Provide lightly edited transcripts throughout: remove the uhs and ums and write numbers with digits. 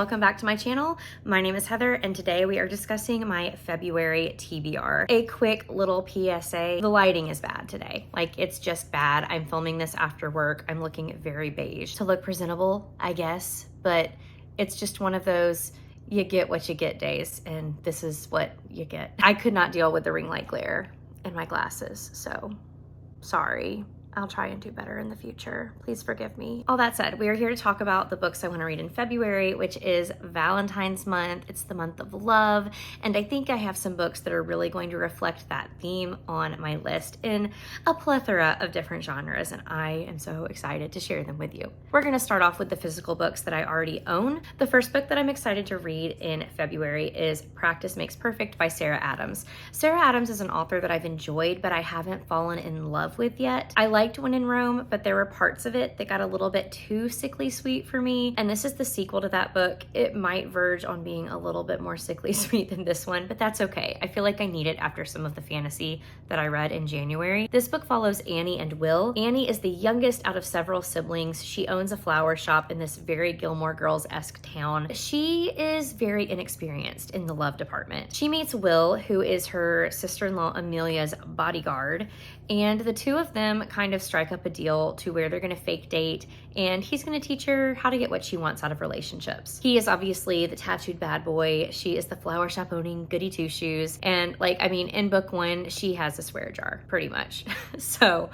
welcome back to my channel. My name is Heather and today we are discussing my February TBR. A quick little PSA, the lighting is bad today. Like, it's just bad. I'm filming this after work. I'm looking very beige to look presentable, I guess, but it's just one of those you get what you get days, and this is what you get. I could not deal with the ring light glare in my glasses, so sorry. I'll try and do better in the future. Please forgive me. All that said, we are here to talk about the books I want to read in February, which is Valentine's month. It's the month of love, and I think I have some books that are really going to reflect that theme on my list in a plethora of different genres, and I am so excited to share them with you. We're going to start off with the physical books that I already own. The first book that I'm excited to read in February is Practice Makes Perfect by Sarah Adams. Sarah Adams is an author that I've enjoyed, but I haven't fallen in love with yet. I liked When in Rome, but there were parts of it that got a little bit too sickly sweet for me, and this is the sequel to that book. It might verge on being a little bit more sickly sweet than this one, but that's okay. I feel like I need it after some of the fantasy that I read in January. This book follows Annie and Will. Annie is the youngest out of several siblings. She owns a flower shop in this very Gilmore Girls-esque town. She is very inexperienced in the love department. She meets Will, who is her sister-in-law Amelia's bodyguard, and the two of them kind of strike up a deal to where they're going to fake date, and he's going to teach her how to get what she wants out of relationships. He is obviously the tattooed bad boy. She is the flower shop owning goody two shoes, and in book one, she has a swear jar pretty much. So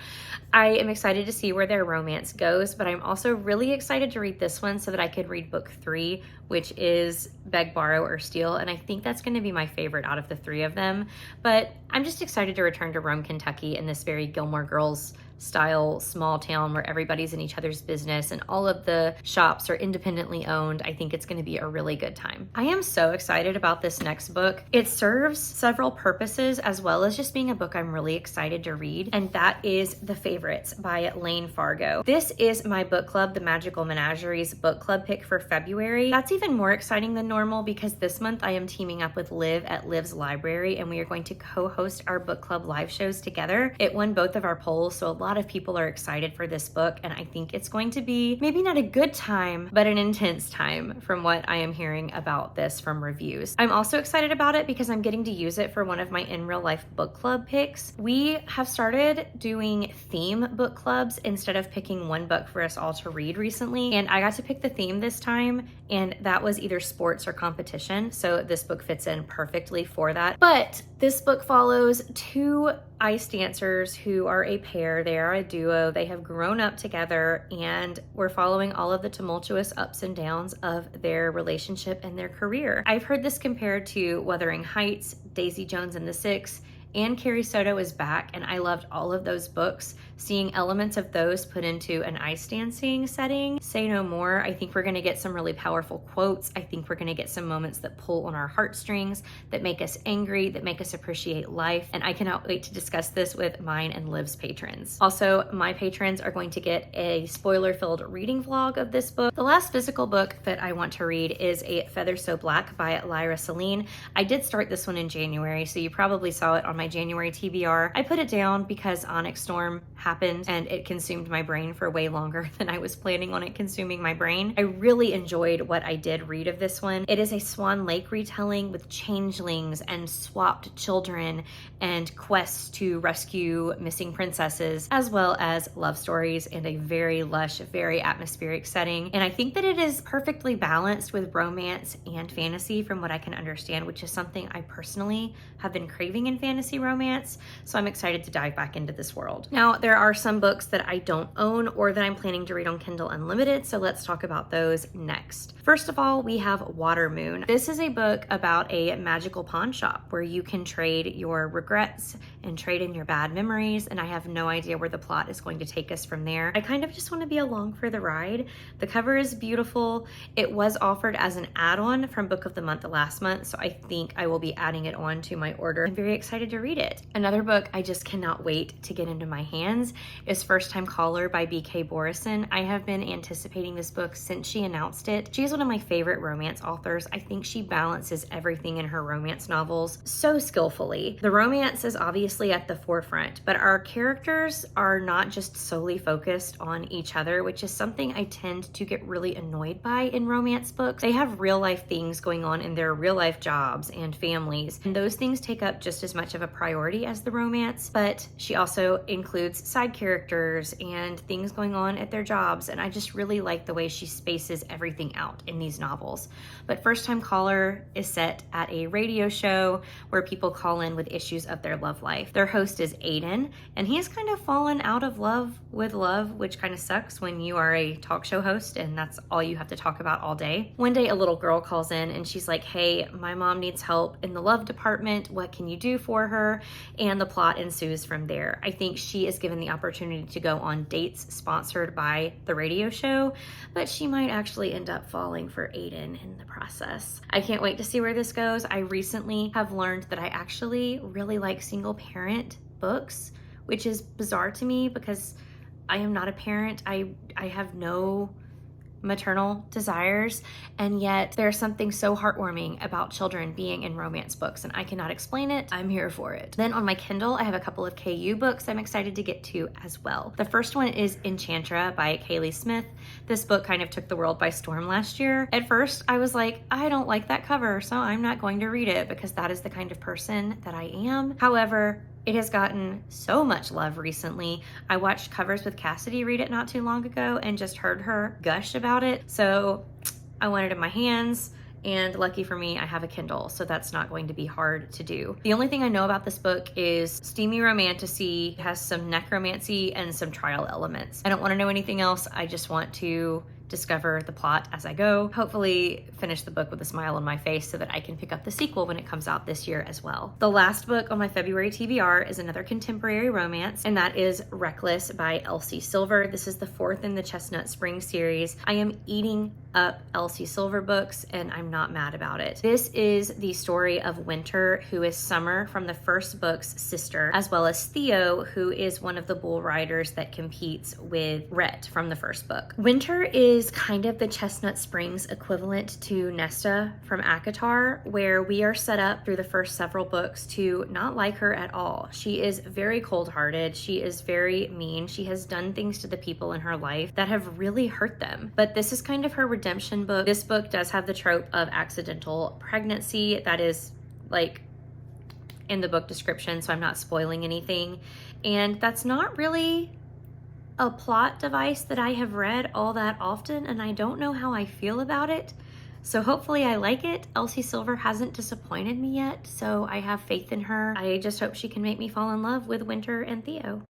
I am excited to see where their romance goes, but I'm also really excited to read this one so that I could read book 3, which is Beg, Borrow, or Steal, and I think that's going to be my favorite out of the 3 of them. But I'm just excited to return to Rome, Kentucky in this very Gilmore Girls style small town where everybody's in each other's business and all of the shops are independently owned. I think it's going to be a really good time. I am so excited about this next book. It serves several purposes as well as just being a book I'm really excited to read, and that is The Favorites by Lane Fargo. This is my book club, The Magical Menagerie's book club pick for February. That's even more exciting than normal because this month I am teaming up with Liv at Liv's Library, and we are going to co-host our book club live shows together. It won both of our polls, so a lot of people are excited for this book, and I think it's going to be maybe not a good time, but an intense time from what I am hearing about this from reviews. I'm also excited about it because I'm getting to use it for one of my in real life book club picks. We have started doing theme book clubs instead of picking one book for us all to read recently, and I got to pick the theme this time, and that was either sports or competition, so this book fits in perfectly for that. But this book follows 2 ice dancers who are a pair. They are a duo. They have grown up together, and we're following all of the tumultuous ups and downs of their relationship and their career. I've heard this compared to Wuthering Heights, Daisy Jones and the Six, and Carrie Soto is back, and I loved all of those books. Seeing elements of those put into an ice dancing setting. Say no more. I think we're going to get some really powerful quotes. I think we're going to get some moments that pull on our heartstrings, that make us angry, that make us appreciate life, and I cannot wait to discuss this with mine and Liv's patrons. Also, my patrons are going to get a spoiler-filled reading vlog of this book. The last physical book that I want to read is A Feather So Black by Lyra Celine. I did start this one in January, so you probably saw it on my January TBR. I put it down because Onyx Storm happened and it consumed my brain for way longer than I was planning on it consuming my brain. I really enjoyed what I did read of this one. It is a Swan Lake retelling with changelings and swapped children and quests to rescue missing princesses, as well as love stories and a very lush, very atmospheric setting. And I think that it is perfectly balanced with romance and fantasy from what I can understand, which is something I personally have been craving in fantasy romance. So I'm excited to dive back into this world. Now, there are some books that I don't own or that I'm planning to read on Kindle Unlimited, so let's talk about those next. First of all, we have Water Moon. This is a book about a magical pawn shop where you can trade your regrets and trade in your bad memories, and I have no idea where the plot is going to take us from there. I kind of just want to be along for the ride. The cover is beautiful. It was offered as an add-on from Book of the Month last month, so I think I will be adding it on to my order. I'm very excited to read it. Another book I just cannot wait to get into my hands Friends is First Time Caller by B.K. Borison. I have been anticipating this book since she announced it. She is one of my favorite romance authors. I think she balances everything in her romance novels so skillfully. The romance is obviously at the forefront, but our characters are not just solely focused on each other, which is something I tend to get really annoyed by in romance books. They have real life things going on in their real life jobs and families, and those things take up just as much of a priority as the romance, but she also includes side characters and things going on at their jobs, and I just really like the way she spaces everything out in these novels. But First Time Caller is set at a radio show where people call in with issues of their love life. Their host is Aiden, and he has kind of fallen out of love with love, which kind of sucks when you are a talk show host and that's all you have to talk about all day. One day a little girl calls in and she's like, hey, my mom needs help in the love department. What can you do for her? And the plot ensues from there. I think she is given the opportunity to go on dates sponsored by the radio show, but she might actually end up falling for Aiden in the process. I can't wait to see where this goes. I recently have learned that I actually really like single parent books, which is bizarre to me because I am not a parent. I have no maternal desires, and yet there's something so heartwarming about children being in romance books, and I cannot explain it. I'm here for it. Then on my Kindle, I have a couple of KU books I'm excited to get to as well. The first one is Enchantra by Kaylee Smith. This book kind of took the world by storm last year. At first, I was like, I don't like that cover, so I'm not going to read it because that is the kind of person that I am. However, it has gotten so much love recently. I watched Covers with Cassidy read it not too long ago and just heard her gush about it. So I want it in my hands, and lucky for me, I have a Kindle, so that's not going to be hard to do. The only thing I know about this book is steamy romantasy, has some necromancy and some trial elements. I don't want to know anything else. I just want to discover the plot as I go. Hopefully finish the book with a smile on my face so that I can pick up the sequel when it comes out this year as well. The last book on my February TBR is another contemporary romance, and that is Reckless by Elsie Silver. This is the fourth in the Chestnut Spring series. I am eating up Elsie Silver books, and I'm not mad about it. This is the story of Winter, who is Summer from the first book's sister, as well as Theo, who is one of the bull riders that competes with Rhett from the first book. Winter is kind of the Chestnut Springs equivalent to Nesta from ACOTAR, where we are set up through the first several books to not like her at all. She is very cold-hearted. She is very mean. She has done things to the people in her life that have really hurt them. But this is kind of her redemption book. This book does have the trope of accidental pregnancy. That is like in the book description, so I'm not spoiling anything. And that's not really a plot device that I have read all that often, and I don't know how I feel about it. So hopefully I like it. Elsie Silver hasn't disappointed me yet, so I have faith in her. I just hope she can make me fall in love with Winter and Theo.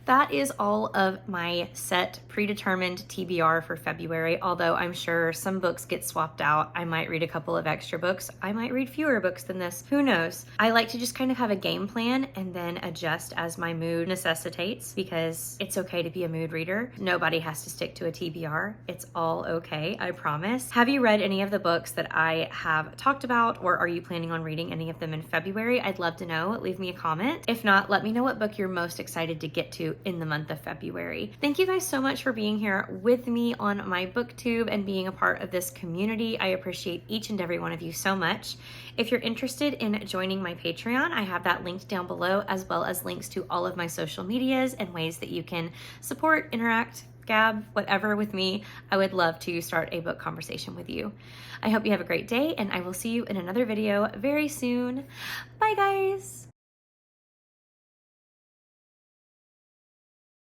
That is all of my set predetermined TBR for February, although I'm sure some books get swapped out. I might read a couple of extra books. I might read fewer books than this. Who knows? I like to just kind of have a game plan and then adjust as my mood necessitates, because it's okay to be a mood reader. Nobody has to stick to a TBR. It's all okay, I promise. Have you read any of the books that I have talked about, or are you planning on reading any of them in February? I'd love to know. Leave me a comment. If not, let me know what book you're most excited to get to in the month of February. Thank you guys so much for being here with me on my booktube and being a part of this community. I appreciate each and every one of you so much. If you're interested in joining my Patreon, I have that linked down below, as well as links to all of my social medias and ways that you can support, interact, gab, whatever with me. I would love to start a book conversation with you. I hope you have a great day, and I will see you in another video very soon. Bye guys.